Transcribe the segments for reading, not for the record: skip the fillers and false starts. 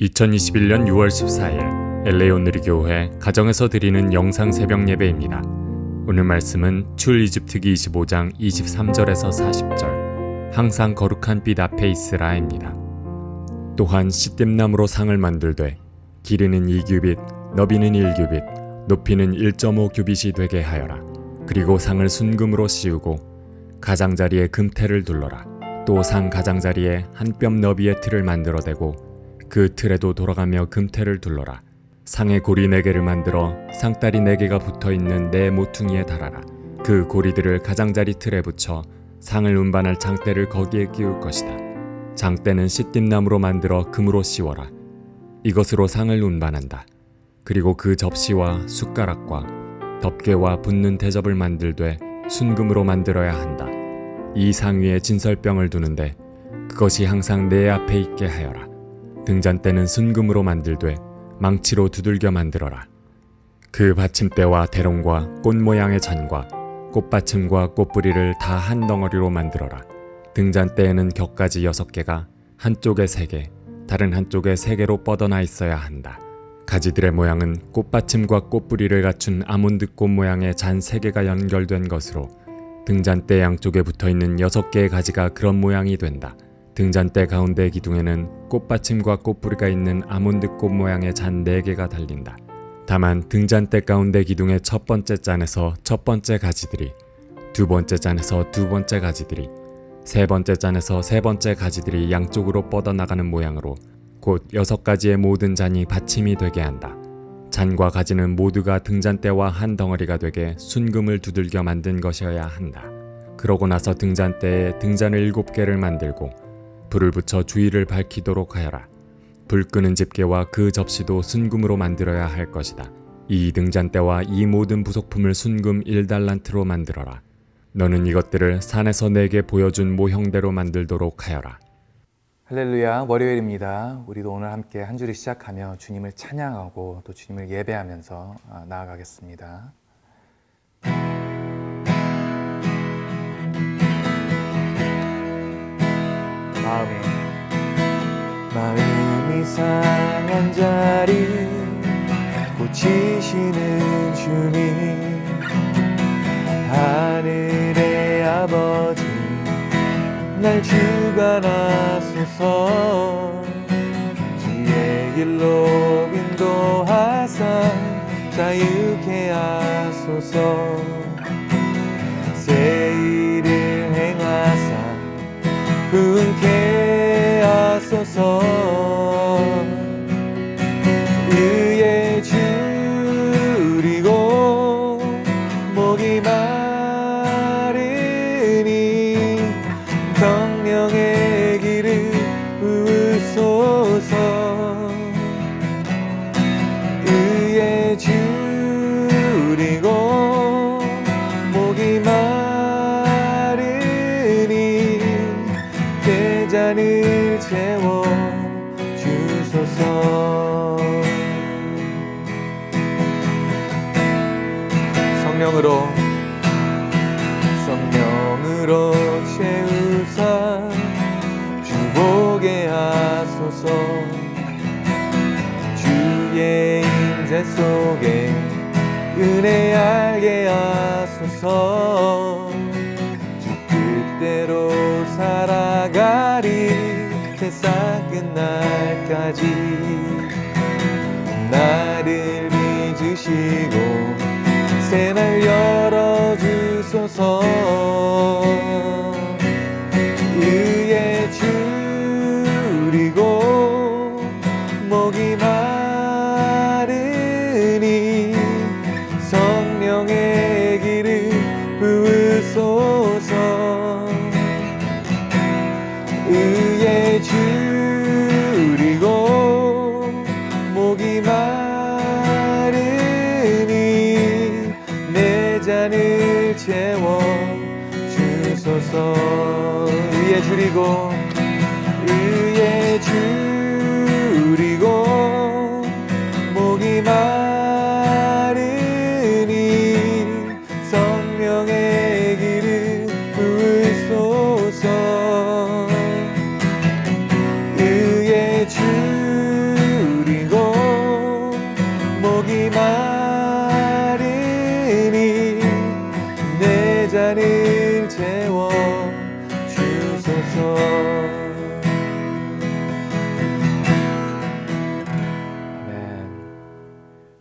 2021년 6월 14일 LA 온누리교회 가정에서 드리는 영상 새벽 예배입니다. 오늘 말씀은 출이집트기 25장 23절에서 40절 항상 거룩한 빛 앞에 있으라입니다. 또한 시띠나무로 상을 만들되 길이는 2규빗, 너비는 1규빗, 높이는 1.5규빗이 되게 하여라. 그리고 상을 순금으로 씌우고 가장자리에 금테를 둘러라. 또 상 가장자리에 한 뼘 너비의 틀을 만들어 대고 그 틀에도 돌아가며 금테를 둘러라. 상의 고리 4개를 만들어 상다리 4개가 붙어있는 네 모퉁이에 달아라. 그 고리들을 가장자리 틀에 붙여 상을 운반할 장대를 거기에 끼울 것이다. 장대는 시띠나무로 만들어 금으로 씌워라. 이것으로 상을 운반한다. 그리고 그 접시와 숟가락과 덮개와 붓는 대접을 만들되 순금으로 만들어야 한다. 이 상 위에 진설병을 두는데 그것이 항상 내 앞에 있게 하여라. 등잔대는 순금으로 만들되 망치로 두들겨 만들어라. 그 받침대와 대롱과 꽃 모양의 잔과 꽃받침과 꽃뿌리를 다 한 덩어리로 만들어라. 등잔대에는 격가지 6개가 한쪽에 3개, 다른 한쪽에 3개로 뻗어나 있어야 한다. 가지들의 모양은 꽃받침과 꽃뿌리를 갖춘 아몬드 꽃 모양의 잔 3개가 연결된 것으로 등잔대 양쪽에 붙어있는 6개의 가지가 그런 모양이 된다. 등잔대 가운데 기둥에는 꽃받침과 꽃뿌리가 있는 아몬드 꽃 모양의 잔 4개가 달린다. 다만 등잔대 가운데 기둥의 첫 번째 잔에서 첫 번째 가지들이, 두 번째 잔에서 두 번째 가지들이, 세 번째 잔에서 세 번째 가지들이 양쪽으로 뻗어나가는 모양으로 곧 6가지의 모든 잔이 받침이 되게 한다. 잔과 가지는 모두가 등잔대와 한 덩어리가 되게 순금을 두들겨 만든 것이어야 한다. 그러고 나서 등잔대에 등잔을 7개를 만들고 불을 붙여 주위를 밝히도록 하여라. 불 끄는 집게와 그 접시도 순금으로 만들어야 할 것이다. 이 등잔대와 이 모든 부속품을 순금 1달란트로 만들어라. 너는 이것들을 산에서 내게 보여준 모형대로 만들도록 하여라. 할렐루야, 월요일입니다. 우리도 오늘 함께 한 주를 시작하며 주님을 찬양하고 또 주님을 예배하면서 나아가겠습니다. 마음이 상한 자리 고치시는 주님, 하늘의 아버지 날 주관하소서. 주의 길로 인도하사 자유케 하소서. 새 일을 행하사 부흥케 하소서. 의에 줄이고 목이 마르니 성령의 길을 부으소서. 의에 줄이고 목이 마르니 잔을 채워 주소서. 성령으로 채우사 주보게 하소서. 주의 임재 속에 은혜 알게 하소서. 주 뜻대로 살아가리 세상 끝날까지. 나를 빚으시고 새날 열어주소서. 의에 줄이고 목이 마르니 성령의 길을 부으소서. 의에 줄이고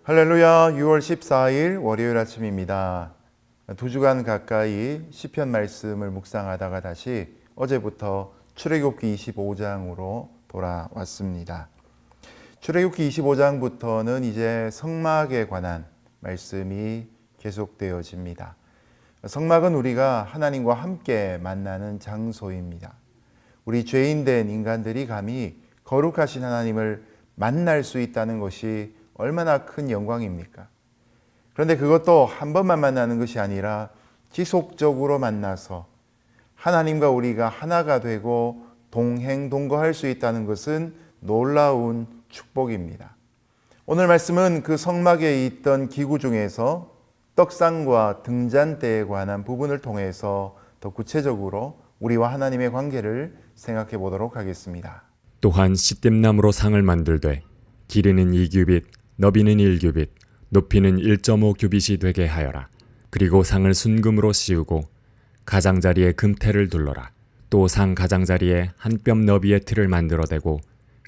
할렐루야. 6월 14일 월요일 아침입니다. 2주간 가까이 시편 말씀을 묵상하다가 다시 어제부터 출애굽기 25장으로 돌아왔습니다. 출애굽기 25장부터는 이제 성막에 관한 말씀이 계속되어집니다. 성막은 우리가 하나님과 함께 만나는 장소입니다. 우리 죄인된 인간들이 감히 거룩하신 하나님을 만날 수 있다는 것이 얼마나 큰 영광입니까? 그런데 그것도 한 번만 만나는 것이 아니라 지속적으로 만나서 하나님과 우리가 하나가 되고 동행동거할 수 있다는 것은 놀라운 축복입니다. 오늘 말씀은 그 성막에 있던 기구 중에서 떡상과 등잔대에 관한 부분을 통해서 더 구체적으로 우리와 하나님의 관계를 생각해 보도록 하겠습니다. 또한 시띠나무로 상을 만들되 길이는 2규빗, 너비는 1규빗, 높이는 1.5규빗이 되게 하여라. 그리고 상을 순금으로 씌우고 가장자리에 금테를 둘러라. 또 상 가장자리에 한 뼘 너비의 틀을 만들어대고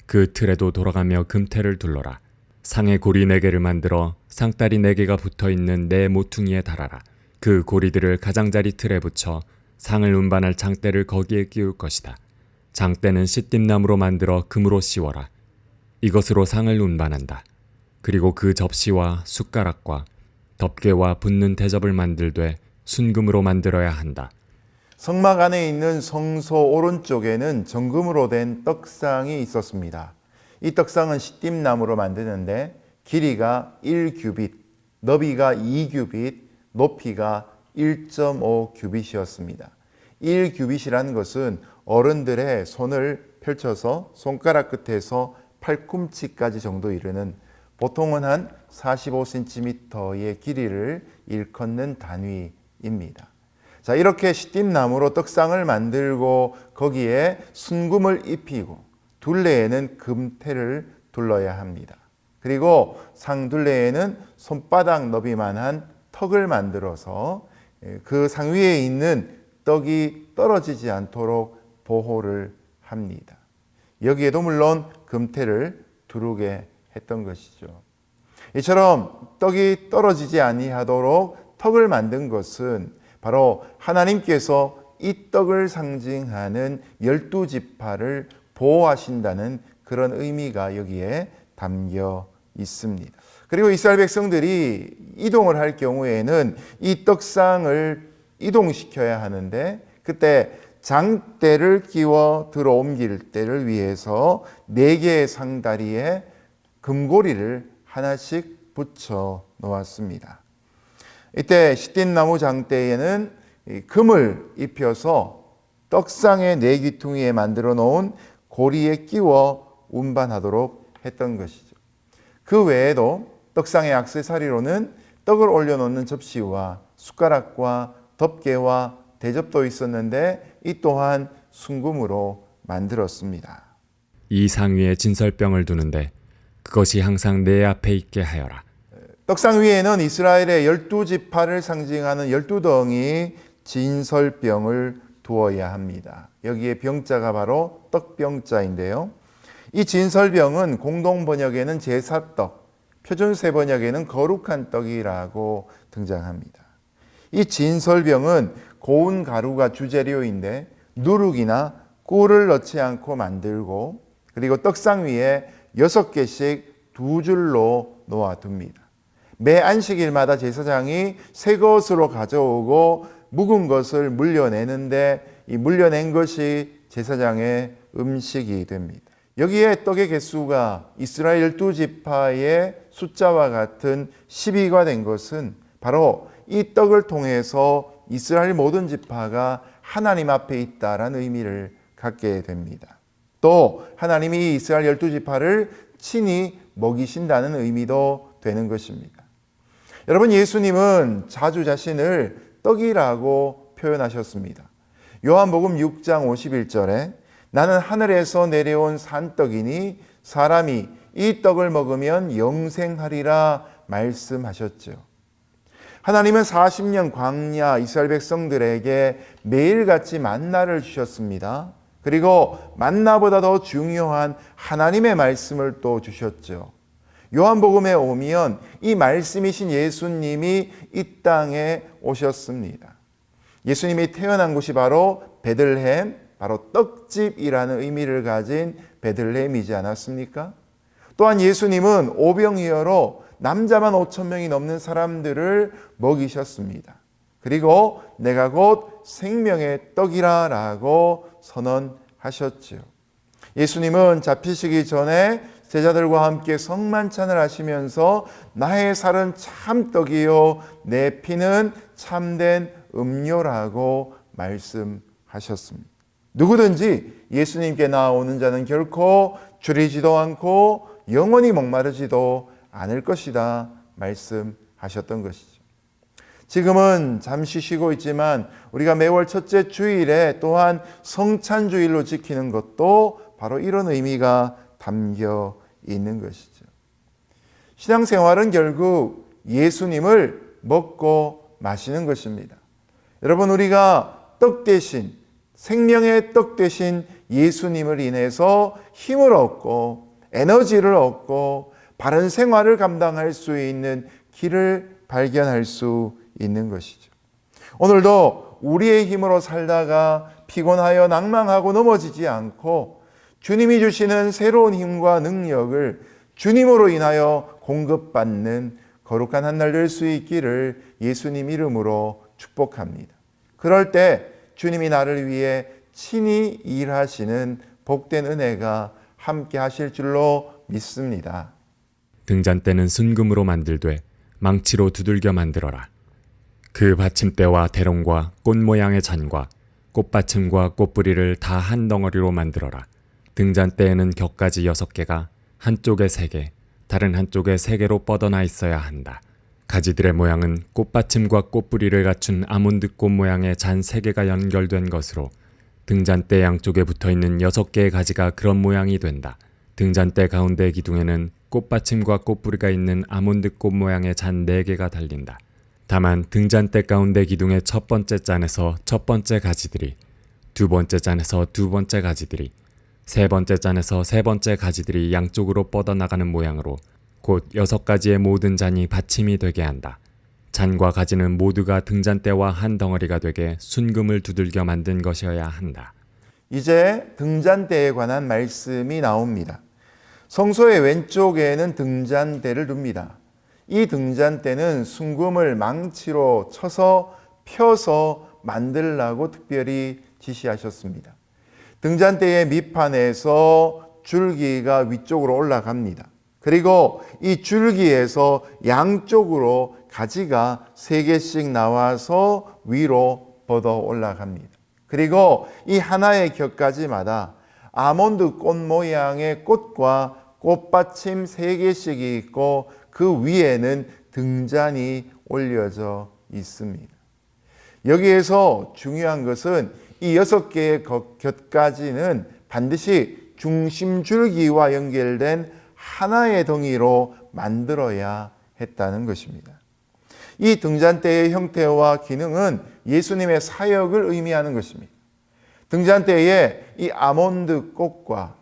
그 틀에도 돌아가며 금테를 둘러라. 상의 고리 4개를 만들어 상다리 4개가 붙어있는 네 모퉁이에 달아라. 그 고리들을 가장자리 틀에 붙여 상을 운반할 장대를 거기에 끼울 것이다. 장대는 시띠나무로 만들어 금으로 씌워라. 이것으로 상을 운반한다. 그리고 그 접시와 숟가락과 덮개와 붓는 대접을 만들되 순금으로 만들어야 한다. 성막 안에 있는 성소 오른쪽에는 정금으로 된 떡상이 있었습니다. 이 떡상은 시띠나무로 만드는데 길이가 1규빗, 너비가 2규빗, 높이가 1.5규빗이었습니다. 1규빗이라는 것은 어른들의 손을 펼쳐서 손가락 끝에서 팔꿈치까지 정도 이르는 보통은 한 45cm의 길이를 일컫는 단위입니다. 자, 이렇게 시띠나무로 떡상을 만들고 거기에 순금을 입히고 둘레에는 금테를 둘러야 합니다. 그리고 상 둘레에는 손바닥 너비만한 턱을 만들어서 그 상 위에 있는 떡이 떨어지지 않도록 보호를 합니다. 여기에도 물론 금테를 두르게 했던 것이죠. 이처럼 떡이 떨어지지 아니하도록 턱을 만든 것은 바로 하나님께서 이 떡을 상징하는 12지파를 보호하신다는 그런 의미가 여기에 담겨 있습니다. 그리고 이스라엘 백성들이 이동을 할 경우에는 이 떡상을 이동시켜야 하는데 그때 장대를 끼워 들어 옮길 때를 위해서 4개의 상다리에 금고리를 하나씩 붙여 놓았습니다. 이때 시띠나무 장대에는 금을 입혀서 떡상의 4귀퉁이에 만들어 놓은 고리에 끼워 운반하도록 했던 것이죠. 그 외에도 떡상의 액세서리로는 떡을 올려놓는 접시와 숟가락과 덮개와 대접도 있었는데 이 또한 순금으로 만들었습니다. 이 상 위에 진설병을 두는데 그것이 항상 내 앞에 있게 하여라. 떡상 위에는 이스라엘의 12지파를 상징하는 12덩이 진설병을 두어야 합니다. 여기에 병자가 바로 떡병자인데요. 이 진설병은 공동 번역에는 제사떡, 표준세 번역에는 거룩한 떡이라고 등장합니다. 이 진설병은 고운 가루가 주재료인데 누룩이나 꿀을 넣지 않고 만들고 그리고 떡상 위에 6개씩 2줄로 놓아둡니다. 매 안식일마다 제사장이 새 것으로 가져오고 묵은 것을 물려내는데 이 물려낸 것이 제사장의 음식이 됩니다. 여기에 떡의 개수가 이스라엘 12지파의 숫자와 같은 12가 된 것은 바로 이 떡을 통해서 이스라엘 모든 지파가 하나님 앞에 있다라는 의미를 갖게 됩니다. 또 하나님이 이스라엘 12지파를 친히 먹이신다는 의미도 되는 것입니다. 여러분, 예수님은 자주 자신을 떡이라고 표현하셨습니다. 요한복음 6장 51절에 나는 하늘에서 내려온 산떡이니 사람이 이 떡을 먹으면 영생하리라 말씀하셨죠. 하나님은 40년 광야 이스라엘 백성들에게 매일같이 만나를 주셨습니다. 그리고 만나보다 더 중요한 하나님의 말씀을 또 주셨죠. 요한복음에 오면 이 말씀이신 예수님이 이 땅에 오셨습니다. 예수님이 태어난 곳이 바로 베들레헴, 바로 떡집이라는 의미를 가진 베들레헴이지 않았습니까? 또한 예수님은 오병이어로 남자만 5천 명이 넘는 사람들을 먹이셨습니다. 그리고 내가 곧 생명의 떡이라 라고 선언하셨지요. 예수님은 잡히시기 전에 제자들과 함께 성만찬을 하시면서 나의 살은 참 떡이요 내 피는 참된 음료라고 말씀하셨습니다. 누구든지 예수님께 나오는 자는 결코 줄이지도 않고 영원히 목마르지도 않을 것이다 말씀하셨던 것이죠. 지금은 잠시 쉬고 있지만 우리가 매월 첫째 주일에 또한 성찬주일로 지키는 것도 바로 이런 의미가 담겨 있는 것이죠. 신앙생활은 결국 예수님을 먹고 마시는 것입니다. 여러분, 우리가 떡 대신, 생명의 떡 대신 예수님을 인해서 힘을 얻고 에너지를 얻고 바른 생활을 감당할 수 있는 길을 발견할 수 있는 것이죠. 오늘도 우리의 힘으로 살다가 피곤하여 낭망하고 넘어지지 않고 주님이 주시는 새로운 힘과 능력을 주님으로 인하여 공급받는 거룩한 한 날 될 수 있기를 예수님 이름으로 축복합니다. 그럴 때 주님이 나를 위해 친히 일하시는 복된 은혜가 함께 하실 줄로 믿습니다. 등잔대는 순금으로 만들되 망치로 두들겨 만들어라. 그 받침대와 대롱과 꽃 모양의 잔과 꽃받침과 꽃뿌리를 다 한 덩어리로 만들어라. 등잔대에는 격가지 6개가 한쪽에 3개, 다른 한쪽에 3개로 뻗어나 있어야 한다. 가지들의 모양은 꽃받침과 꽃뿌리를 갖춘 아몬드꽃 모양의 잔 3개가 연결된 것으로 등잔대 양쪽에 붙어있는 6개의 가지가 그런 모양이 된다. 등잔대 가운데 기둥에는 꽃받침과 꽃뿌리가 있는 아몬드꽃 모양의 잔 4개가 달린다. 다만 등잔대 가운데 기둥의 첫 번째 잔에서 첫 번째 가지들이, 두 번째 잔에서 두 번째 가지들이, 세 번째 잔에서 세 번째 가지들이 양쪽으로 뻗어나가는 모양으로 곧 6가지의 모든 잔이 받침이 되게 한다. 잔과 가지는 모두가 등잔대와 한 덩어리가 되게 순금을 두들겨 만든 것이어야 한다. 이제 등잔대에 관한 말씀이 나옵니다. 성소의 왼쪽에는 등잔대를 둡니다. 이 등잔대는 순금을 망치로 쳐서 펴서 만들라고 특별히 지시하셨습니다. 등잔대의 밑판에서 줄기가 위쪽으로 올라갑니다. 그리고 이 줄기에서 양쪽으로 가지가 3개씩 나와서 위로 뻗어 올라갑니다. 그리고 이 하나의 격가지마다 아몬드 꽃 모양의 꽃과 꽃받침 3개씩이 있고 그 위에는 등잔이 올려져 있습니다. 여기에서 중요한 것은 이 6개의 곁가지는 반드시 중심 줄기와 연결된 하나의 덩이로 만들어야 했다는 것입니다. 이 등잔대의 형태와 기능은 예수님의 사역을 의미하는 것입니다. 등잔대에 이 아몬드 꽃과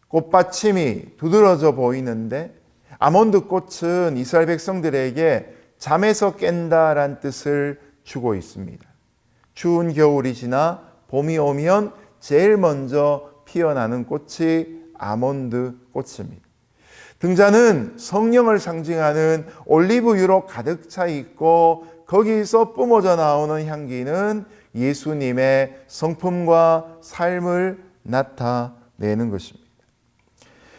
꽃받침이 두드러져 보이는데 아몬드 꽃은 이스라엘 백성들에게 잠에서 깬다란 뜻을 주고 있습니다. 추운 겨울이 지나 봄이 오면 제일 먼저 피어나는 꽃이 아몬드 꽃입니다. 등잔은 성령을 상징하는 올리브유로 가득 차 있고 거기서 뿜어져 나오는 향기는 예수님의 성품과 삶을 나타내는 것입니다.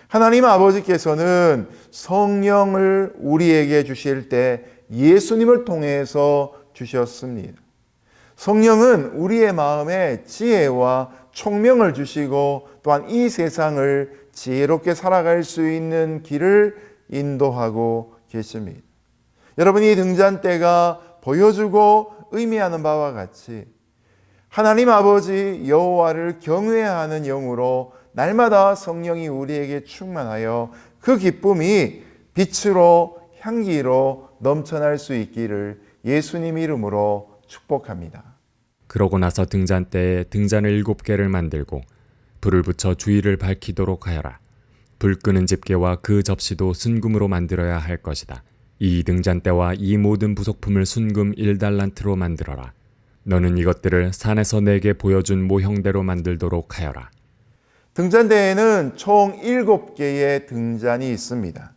하나님 아버지께서는 성령을 우리에게 주실 때 예수님을 통해서 주셨습니다. 성령은 우리의 마음에 지혜와 총명을 주시고 또한 이 세상을 지혜롭게 살아갈 수 있는 길을 인도하고 계십니다. 여러분, 이 등잔대가 보여주고 의미하는 바와 같이 하나님 아버지 여호와를 경외하는 영으로 날마다 성령이 우리에게 충만하여 그 기쁨이 빛으로 향기로 넘쳐날 수 있기를 예수님 이름으로 축복합니다. 그러고 나서 등잔대에 등잔을 7개를 만들고 불을 붙여 주위를 밝히도록 하여라. 불 끄는 집게와 그 접시도 순금으로 만들어야 할 것이다. 이 등잔대와 이 모든 부속품을 순금 1달란트로 만들어라. 너는 이것들을 산에서 내게 보여준 모형대로 만들도록 하여라. 등잔대에는 총 7개의 등잔이 있습니다.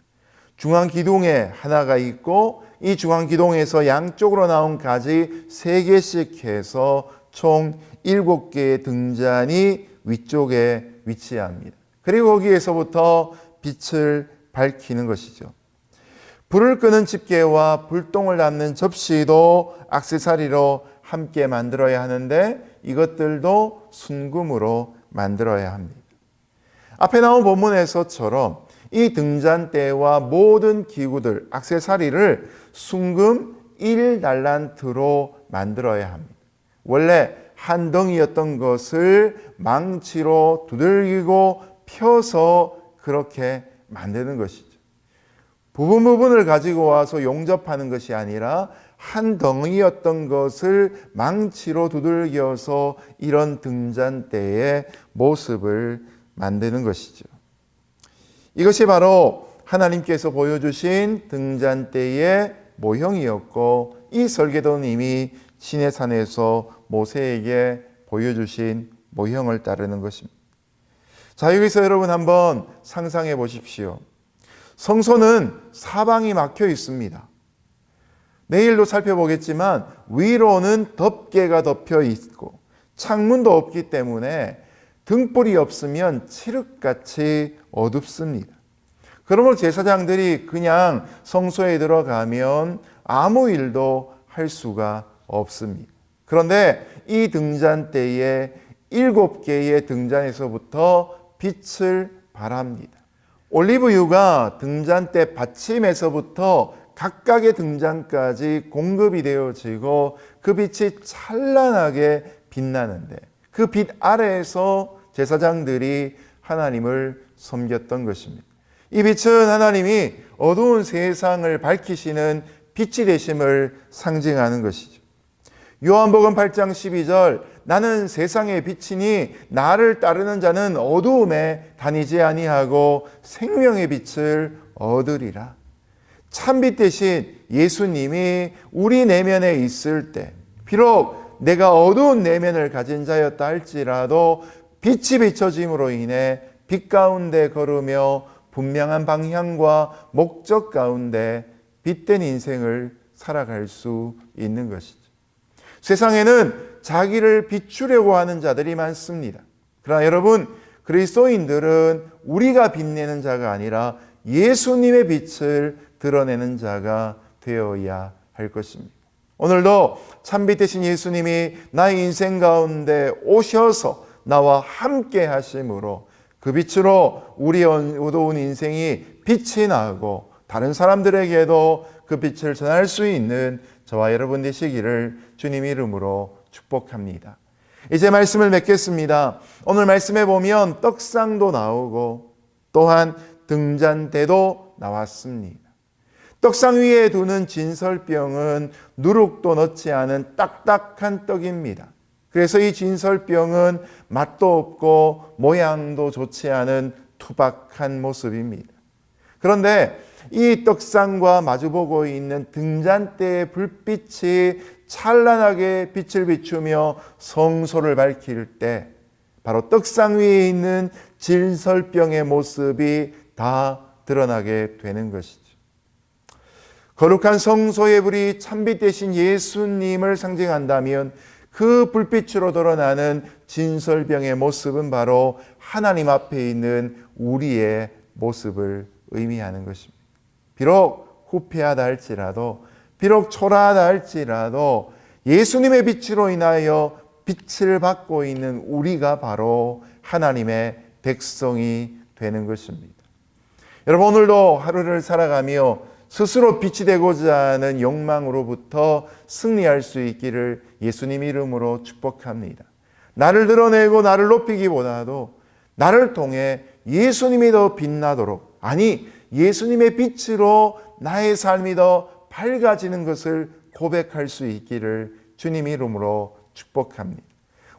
중앙 기둥에 하나가 있고 이 중앙 기둥에서 양쪽으로 나온 가지 3개씩 해서 총 7개의 등잔이 위쪽에 위치합니다. 그리고 거기에서부터 빛을 밝히는 것이죠. 불을 끄는 집게와 불똥을 담는 접시도 액세서리로 함께 만들어야 하는데 이것들도 순금으로 만들어야 합니다. 앞에 나온 본문에서처럼 이 등잔대와 모든 기구들, 액세서리를 순금 1달란트로 만들어야 합니다. 원래 한 덩이였던 것을 망치로 두들기고 펴서 그렇게 만드는 것이죠. 부분을 가지고 와서 용접하는 것이 아니라 한 덩이였던 것을 망치로 두들겨서 이런 등잔대의 모습을 만드는 것이죠. 이것이 바로 하나님께서 보여주신 등잔대의 모형이었고 이 설계도님이 시내산에서 모세에게 보여주신 모형을 따르는 것입니다. 자, 여기서 여러분 한번 상상해 보십시오. 성소는 사방이 막혀 있습니다. 내일도 살펴보겠지만 위로는 덮개가 덮여 있고 창문도 없기 때문에 등불이 없으면 칠흑같이 어둡습니다. 그러므로 제사장들이 그냥 성소에 들어가면 아무 일도 할 수가 없습니다. 그런데 이 등잔대에 7개의 등잔에서부터 빛을 발합니다. 올리브유가 등잔대 받침에서부터 각각의 등잔까지 공급이 되어지고 그 빛이 찬란하게 빛나는데 그 빛 아래에서 제사장들이 하나님을 섬겼던 것입니다. 이 빛은 하나님이 어두운 세상을 밝히시는 빛이 되심을 상징하는 것이죠. 요한복음 8장 12절 나는 세상의 빛이니 나를 따르는 자는 어두움에 다니지 아니하고 생명의 빛을 얻으리라. 참빛 대신 예수님이 우리 내면에 있을 때 비록 내가 어두운 내면을 가진 자였다 할지라도 빛이 비춰짐으로 인해 빛 가운데 걸으며 분명한 방향과 목적 가운데 빛된 인생을 살아갈 수 있는 것이죠. 세상에는 자기를 비추려고 하는 자들이 많습니다. 그러나 여러분, 그리스도인들은 우리가 빛내는 자가 아니라 예수님의 빛을 드러내는 자가 되어야 할 것입니다. 오늘도 참빛 되신 예수님이 나의 인생 가운데 오셔서 나와 함께 하심으로 그 빛으로 우리의 어두운 인생이 빛이 나고 다른 사람들에게도 그 빛을 전할 수 있는 저와 여러분 되시기를 주님 이름으로 축복합니다. 이제 말씀을 맺겠습니다. 오늘 말씀에 보면 떡상도 나오고 또한 등잔대도 나왔습니다. 떡상 위에 두는 진설병은 누룩도 넣지 않은 딱딱한 떡입니다. 그래서 이 진설병은 맛도 없고 모양도 좋지 않은 투박한 모습입니다. 그런데 이 떡상과 마주보고 있는 등잔대의 불빛이 찬란하게 빛을 비추며 성소를 밝힐 때 바로 떡상 위에 있는 진설병의 모습이 다 드러나게 되는 것이죠. 거룩한 성소의 불이 참빛 대신 예수님을 상징한다면 그 불빛으로 드러나는 진설병의 모습은 바로 하나님 앞에 있는 우리의 모습을 의미하는 것입니다. 비록 후패하다 할지라도 비록 초라하다 할지라도 예수님의 빛으로 인하여 빛을 받고 있는 우리가 바로 하나님의 백성이 되는 것입니다. 여러분, 오늘도 하루를 살아가며 스스로 빛이 되고자 하는 욕망으로부터 승리할 수 있기를 예수님 이름으로 축복합니다. 나를 드러내고 나를 높이기보다도 나를 통해 예수님이 더 빛나도록, 아니 예수님의 빛으로 나의 삶이 더 밝아지는 것을 고백할 수 있기를 주님 이름으로 축복합니다.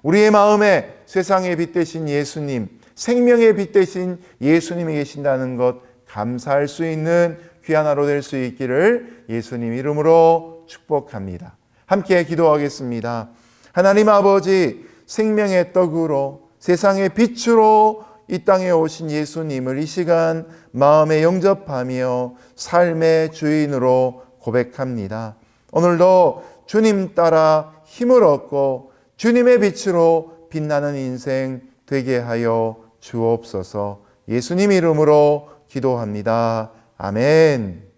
우리의 마음에 세상의 빛 되신 예수님, 생명의 빛 대신 예수님이 계신다는 것 감사할 수 있는 귀한 하루 될 수 있기를 예수님 이름으로 축복합니다. 함께 기도하겠습니다. 하나님 아버지, 생명의 떡으로 세상의 빛으로 이 땅에 오신 예수님을 이 시간 마음에 영접하며 삶의 주인으로 고백합니다. 오늘도 주님 따라 힘을 얻고 주님의 빛으로 빛나는 인생 되게 하여 주옵소서. 예수님 이름으로 기도합니다. 아멘.